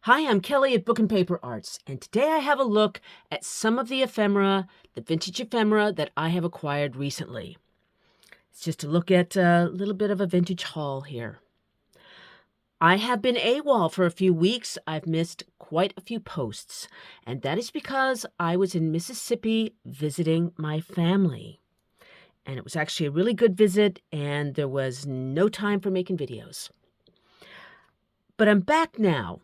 Hi, I'm Kelly at Book and Paper Arts, and today I have a look at some of the ephemera, the vintage ephemera that I have acquired recently. It's just a look at a little bit of a vintage haul here. I have been AWOL for a few weeks. I've missed quite a few posts, and that is because I was in Mississippi visiting my family. And it was actually a really good visit, and there was no time for making videos. But I'm back now.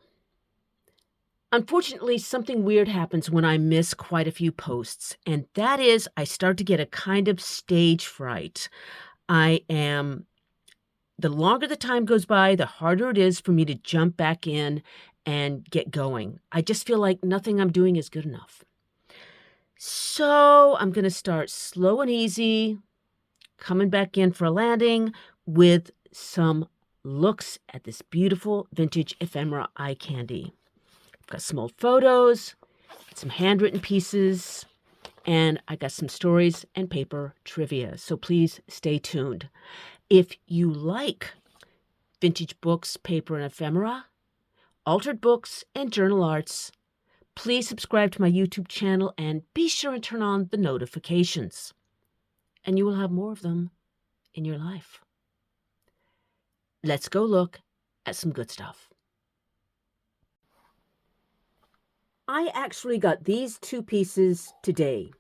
Unfortunately, something weird happens when I miss quite a few posts, and that is I start to get a kind of stage fright. The longer the time goes by, the harder it is for me to jump back in and get going. I just feel like nothing I'm doing is good enough. So I'm going to start slow and easy, coming back in for a landing with some looks at this beautiful vintage ephemera eye candy. Got some old photos, some handwritten pieces, and I got some stories and paper trivia. So please stay tuned. If you like vintage books, paper, and ephemera, altered books, and journal arts, please subscribe to my YouTube channel and be sure and turn on the notifications. And you will have more of them in your life. Let's go look at some good stuff. I actually got these two pieces today,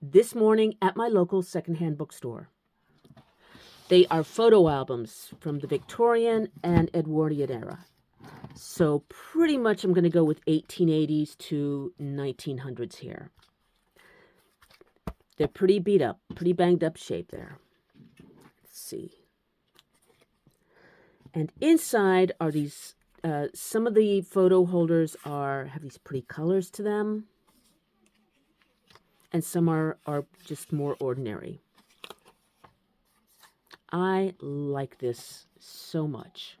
this morning at my local secondhand bookstore. They are photo albums from the Victorian and Edwardian era. So pretty much I'm going to go with 1880s to 1900s here. They're pretty beat up, pretty banged up shape there. Let's see. And inside are these some of the photo holders have these pretty colors to them, and some are just more ordinary. I like this so much.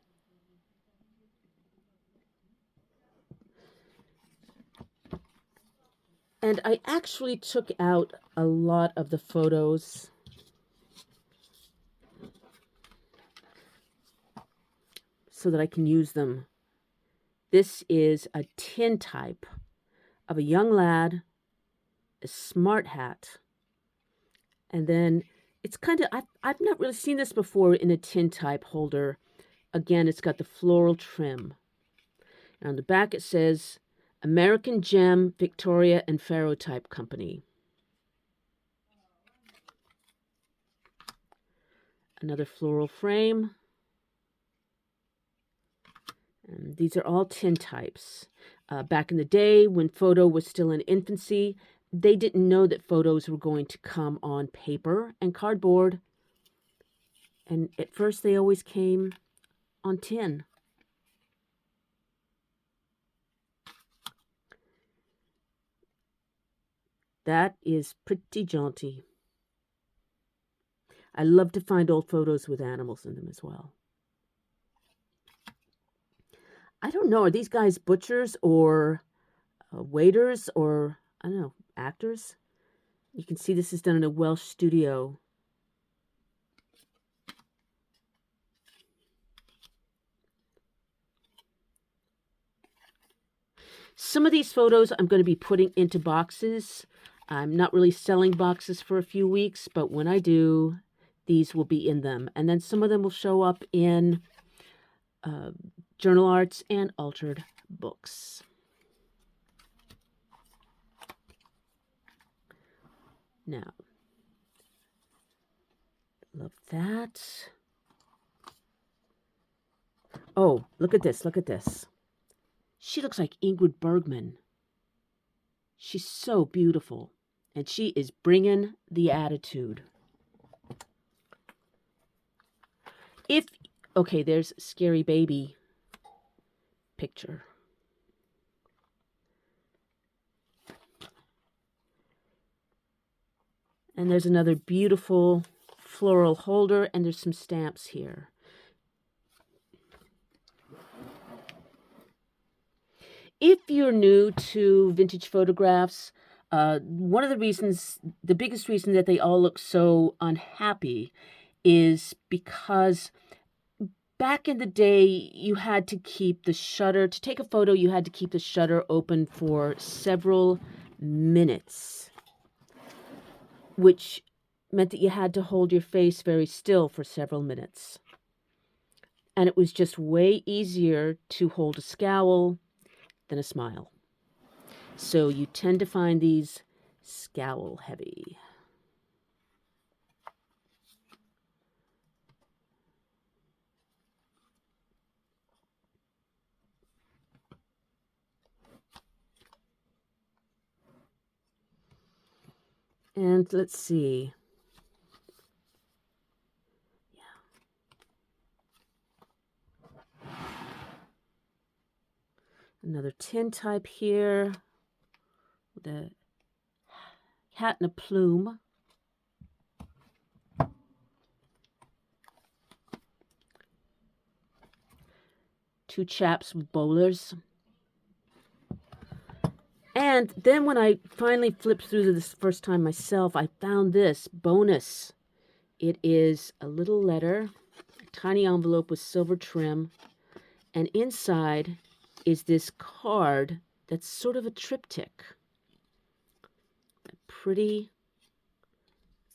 And I actually took out a lot of the photos so that I can use them. This is a tin type of a young lad, a smart hat, and then it's kind of, I've not really seen this before in a tin type holder. Again, it's got the floral trim. And on the back it says, American Gem, Victoria and Faro Type Company. Another floral frame. And these are all tin types. Back in the day, when photo was still in infancy, they didn't know that photos were going to come on paper and cardboard. And at first, they always came on tin. That is pretty jaunty. I love to find old photos with animals in them as well. I don't know, are these guys butchers or waiters or, I don't know, actors? You can see this is done in a Welsh studio. Some of these photos I'm going to be putting into boxes. I'm not really selling boxes for a few weeks, but when I do, these will be in them. And then some of them will show up in journal arts and altered books. Now, love that. Oh, look at this, look at this. She looks like Ingrid Bergman. She's so beautiful, and she is bringing the attitude. Okay, there's Scary Baby picture. And there's another beautiful floral holder, and there's some stamps here. If you're new to vintage photographs, one of the biggest reason that they all look so unhappy is because Back in the day, you had to keep the shutter, to take a photo, you had to keep the shutter open for several minutes, which meant that you had to hold your face very still for several minutes. And it was just way easier to hold a scowl than a smile. So you tend to find these scowl heavy. And let's see. Another tin type here with a hat and a plume. Two chaps with bowlers. And then when I finally flipped through this first time myself, I found this bonus. It is a little letter, a tiny envelope with silver trim, and inside is this card that's sort of a triptych. A pretty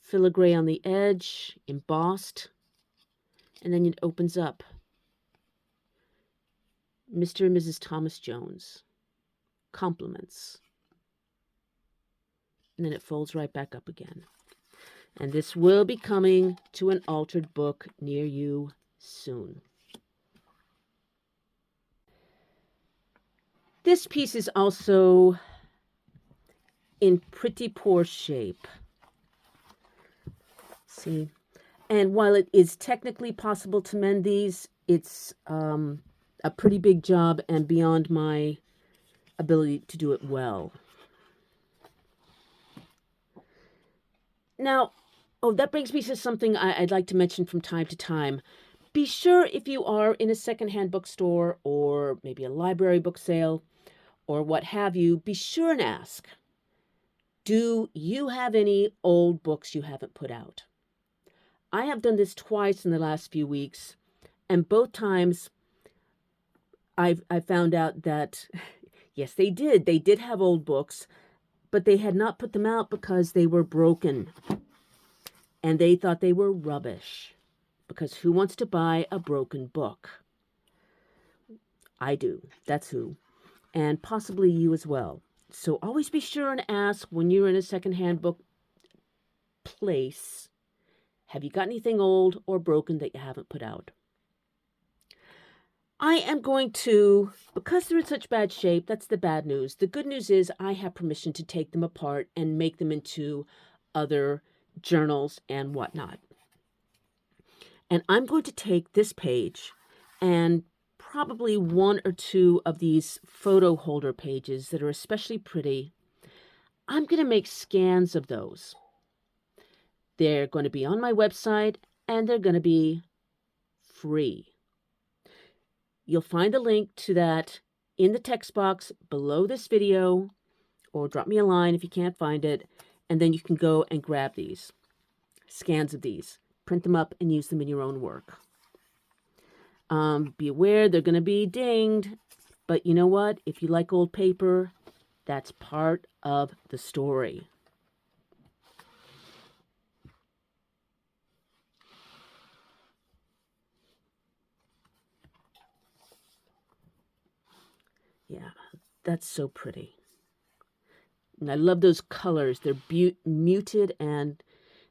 filigree on the edge, embossed, and then it opens up. Mr. and Mrs. Thomas Jones. Compliments. And then it folds right back up again. And this will be coming to an altered book near you soon. This piece is also in pretty poor shape. See? And while it is technically possible to mend these, it's a pretty big job and beyond my ability to do it well. Now, that brings me to something I'd like to mention from time to time. Be sure, if you are in a secondhand bookstore or maybe a library book sale or what have you, be sure and ask, do you have any old books you haven't put out? I have done this twice in the last few weeks, and both times I found out that, yes, they did. They did have old books, but they had not put them out because they were broken. And they thought they were rubbish. Because who wants to buy a broken book? I do. That's who. And possibly you as well. So always be sure and ask when you're in a secondhand book place, have you got anything old or broken that you haven't put out? I am going to, because they're in such bad shape, that's the bad news. The good news is I have permission to take them apart and make them into other journals and whatnot. And I'm going to take this page and probably one or two of these photo holder pages that are especially pretty. I'm going to make scans of those. They're going to be on my website and they're going to be free. You'll find a link to that in the text box below this video, or drop me a line if you can't find it, and then you can go and grab these, scans of these, print them up, and use them in your own work. Be aware they're going to be dinged, but you know what? If you like old paper, that's part of the story. Yeah, that's so pretty. And I love those colors. They're muted and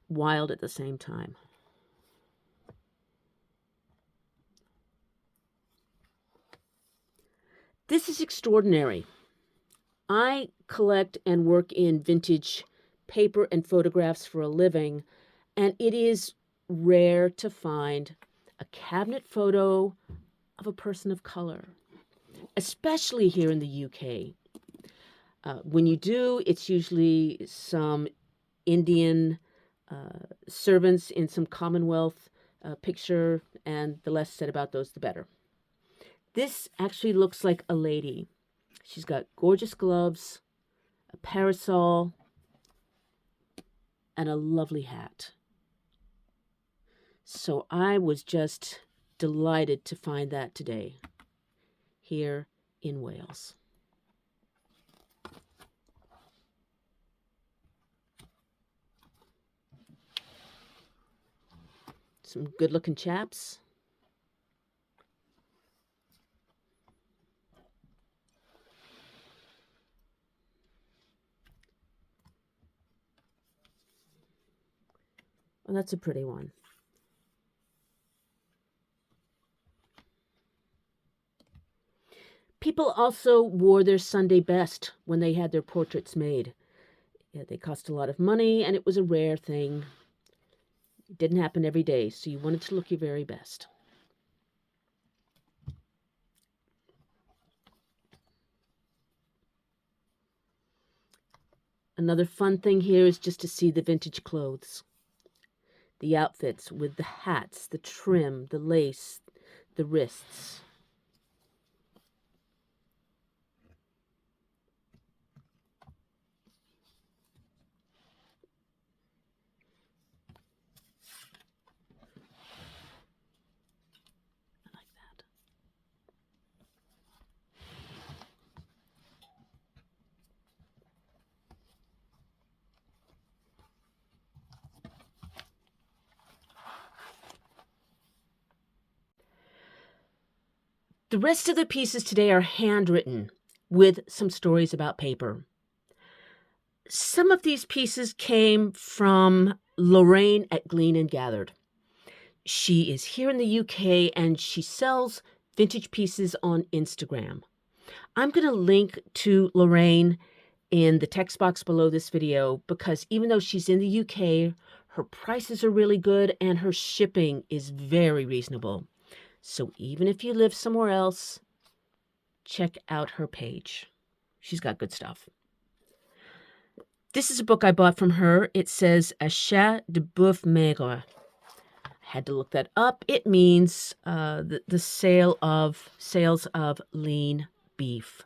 wild at the same time. This is extraordinary. I collect and work in vintage paper and photographs for a living, and it is rare to find a cabinet photo of a person of color, especially here in the UK. When you do, it's usually some Indian servants in some Commonwealth picture, and the less said about those, the better. This actually looks like a lady. She's got gorgeous gloves, a parasol, and a lovely hat. So I was just delighted to find that today here in Wales. Some good-looking chaps. Well, that's a pretty one. People also wore their Sunday best when they had their portraits made. Yeah, they cost a lot of money, and it was a rare thing. It didn't happen every day, so you wanted to look your very best. Another fun thing here is just to see the vintage clothes. The outfits with the hats, the trim, the lace, the wrists. I like that. The rest of the pieces today are handwritten with some stories about paper. Some of these pieces came from Lorraine at Glean and Gathered. She is here in the UK and she sells vintage pieces on Instagram. I'm going to link to Lorraine in the text box below this video because even though she's in the UK, her prices are really good and her shipping is very reasonable. So even if you live somewhere else, check out her page. She's got good stuff. This is a book I bought from her. It says Achat de Boeuf Maigre. I had to look that up. It means the sales of lean beef.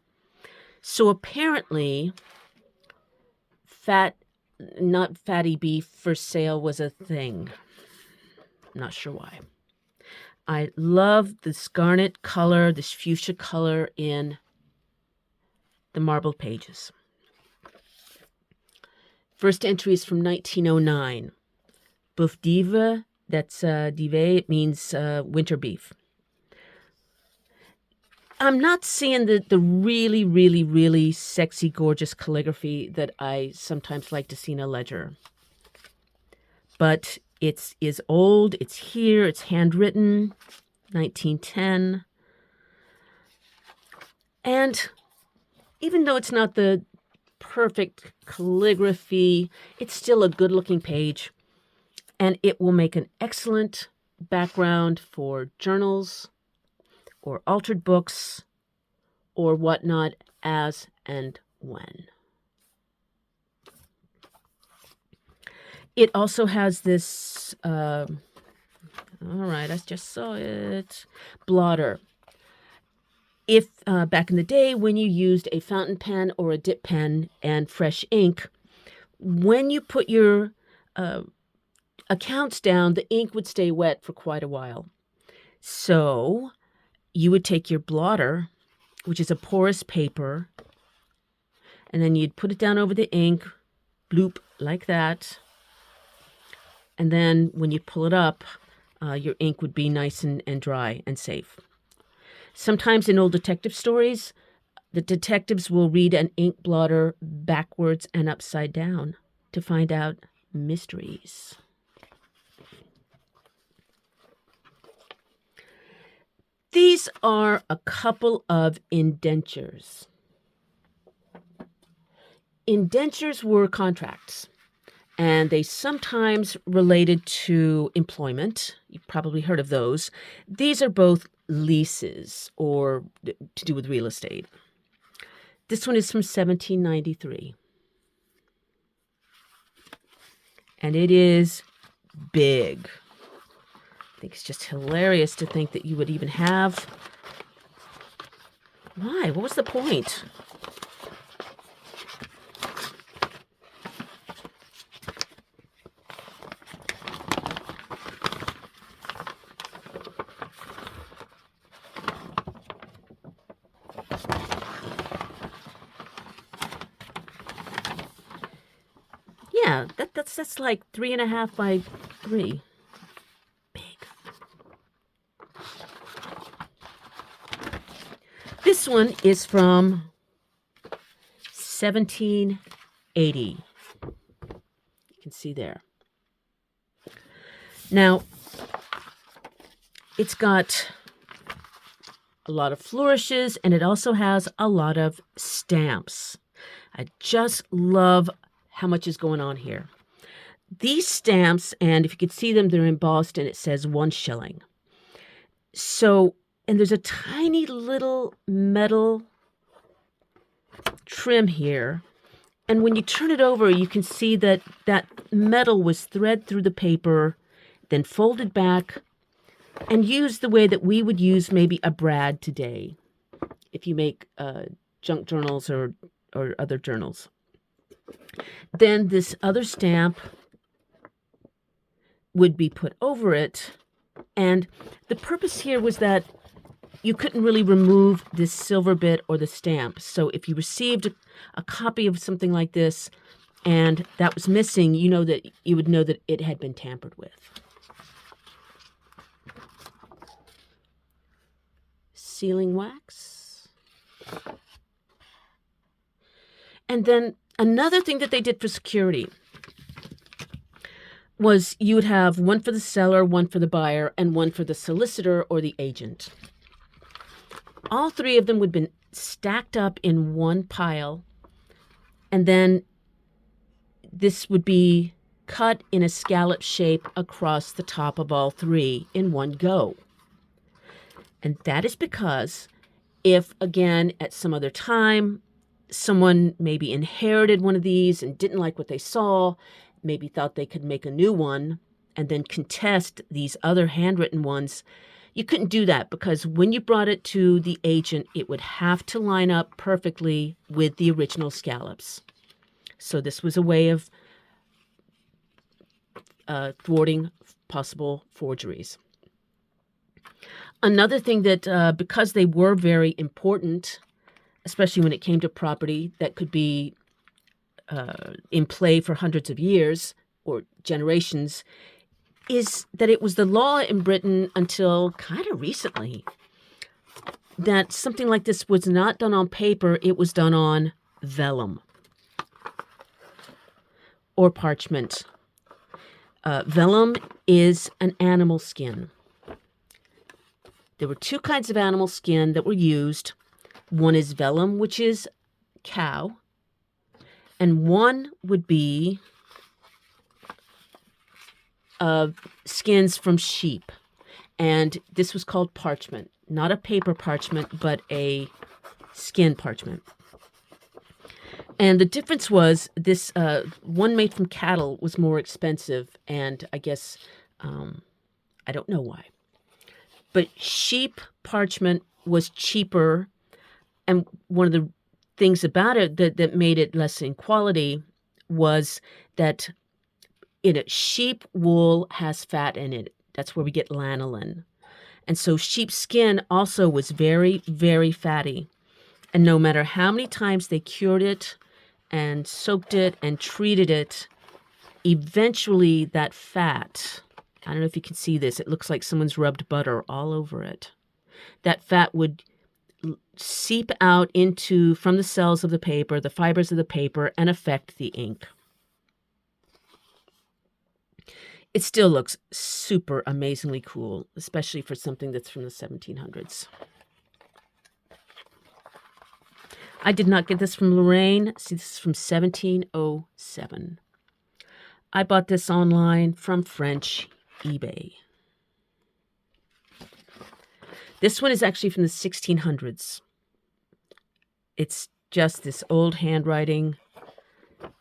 So apparently, not fatty beef for sale was a thing. Not sure why. I love this garnet color, this fuchsia color in the marbled pages. First entry is from 1909. Boeuf d'hiver, that's d'hiver, it means winter beef. I'm not seeing the really, really, really sexy, gorgeous calligraphy that I sometimes like to see in a ledger. But it is old, it's here, it's handwritten, 1910. And even though it's not the perfect calligraphy, it's still a good-looking page. And it will make an excellent background for journals or altered books or whatnot as and when. It also has this, all right, I just saw it, blotter. If back in the day when you used a fountain pen or a dip pen and fresh ink, when you put your accounts down, the ink would stay wet for quite a while. So you would take your blotter, which is a porous paper, and then you'd put it down over the ink, bloop, like that. And then when you pull it up, your ink would be nice and dry and safe. Sometimes in old detective stories, the detectives will read an ink blotter backwards and upside down to find out mysteries. These are a couple of indentures. Indentures were contracts, and they sometimes related to employment. You've probably heard of those. These are both leases or to do with real estate. This one is from 1793. And it is big. I think it's just hilarious to think that you would even have... Why? What was the point? Yeah, that's like 3.5 by 3. Big. This one is from 1780. You can see there. Now, it's got a lot of flourishes, and it also has a lot of stamps. I just love how much is going on here. These stamps, and if you could see them, they're embossed, and it says 1 shilling. So, and there's a tiny little metal trim here. And when you turn it over, you can see that that metal was thread through the paper, then folded back, and used the way that we would use maybe a brad today, if you make junk journals or other journals. Then this other stamp would be put over it, and the purpose here was that you couldn't really remove this silver bit or the stamp. So if you received a copy of something like this and that was missing, you would know that it had been tampered with. Sealing wax. And then another thing that they did for security was you would have one for the seller, one for the buyer, and one for the solicitor or the agent. All three of them would have been stacked up in one pile, and then this would be cut in a scallop shape across the top of all three in one go. And that is because if, again, at some other time, someone maybe inherited one of these and didn't like what they saw, maybe thought they could make a new one, and then contest these other handwritten ones, you couldn't do that because when you brought it to the agent, it would have to line up perfectly with the original scallops. So this was a way of thwarting possible forgeries. Another thing that, because they were very important, especially when it came to property that could be in play for hundreds of years or generations, is that it was the law in Britain until kind of recently that something like this was not done on paper, it was done on vellum or parchment. Vellum is an animal skin. There were two kinds of animal skin that were used. One is vellum, which is cow, and one would be skins from sheep. And this was called parchment, not a paper parchment, but a skin parchment. And the difference was this one made from cattle was more expensive, and I guess, I don't know why. But sheep parchment was cheaper, and one of the things about it that made it less in quality was that sheep wool has fat in it. That's where we get lanolin. And so sheep skin also was very, very fatty. And no matter how many times they cured it and soaked it and treated it, eventually that fat, I don't know if you can see this, it looks like someone's rubbed butter all over it. That fat would seep out from the cells of the paper, the fibers of the paper, and affect the ink. It still looks super amazingly cool, especially for something that's from the 1700s. I did not get this from Lorraine. See, this is from 1707. I bought this online from French eBay. This one is actually from the 1600s. It's just this old handwriting.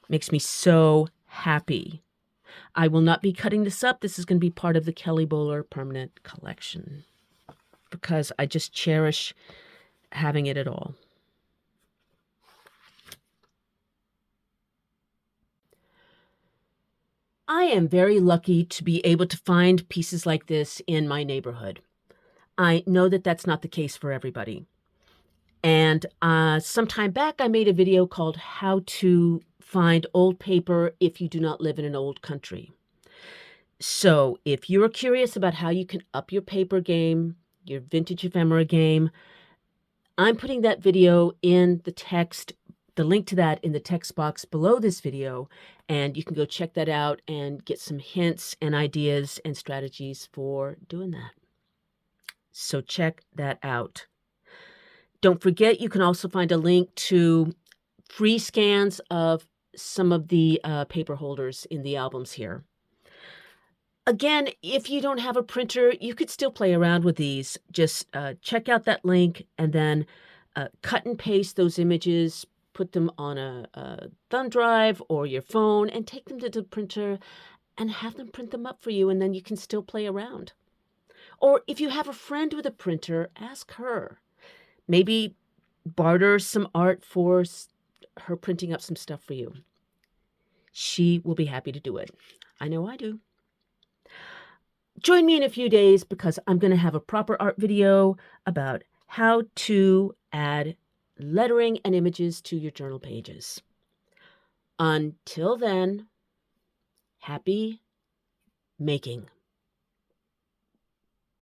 Makes me so happy. I will not be cutting this up. This is going to be part of the Kelly Bowler permanent collection because I just cherish having it at all. I am very lucky to be able to find pieces like this in my neighborhood. I know that that's not the case for everybody. And some time back, I made a video called How to find old paper if you do not live in an old country. So if you're curious about how you can up your paper game, your vintage ephemera game, I'm putting that video in the text, the link to that in the text box below this video, and you can go check that out and get some hints and ideas and strategies for doing that. So check that out. Don't forget, you can also find a link to free scans of some of the paper holders in the albums here. Again, if you don't have a printer, you could still play around with these. Just check out that link and then cut and paste those images, put them on a thumb drive or your phone, and take them to the printer and have them print them up for you, and then you can still play around. Or if you have a friend with a printer, ask her. Maybe barter some art for her printing up some stuff for you. She will be happy to do it. I know I do. Join me in a few days because I'm going to have a proper art video about how to add lettering and images to your journal pages. Until then, happy making.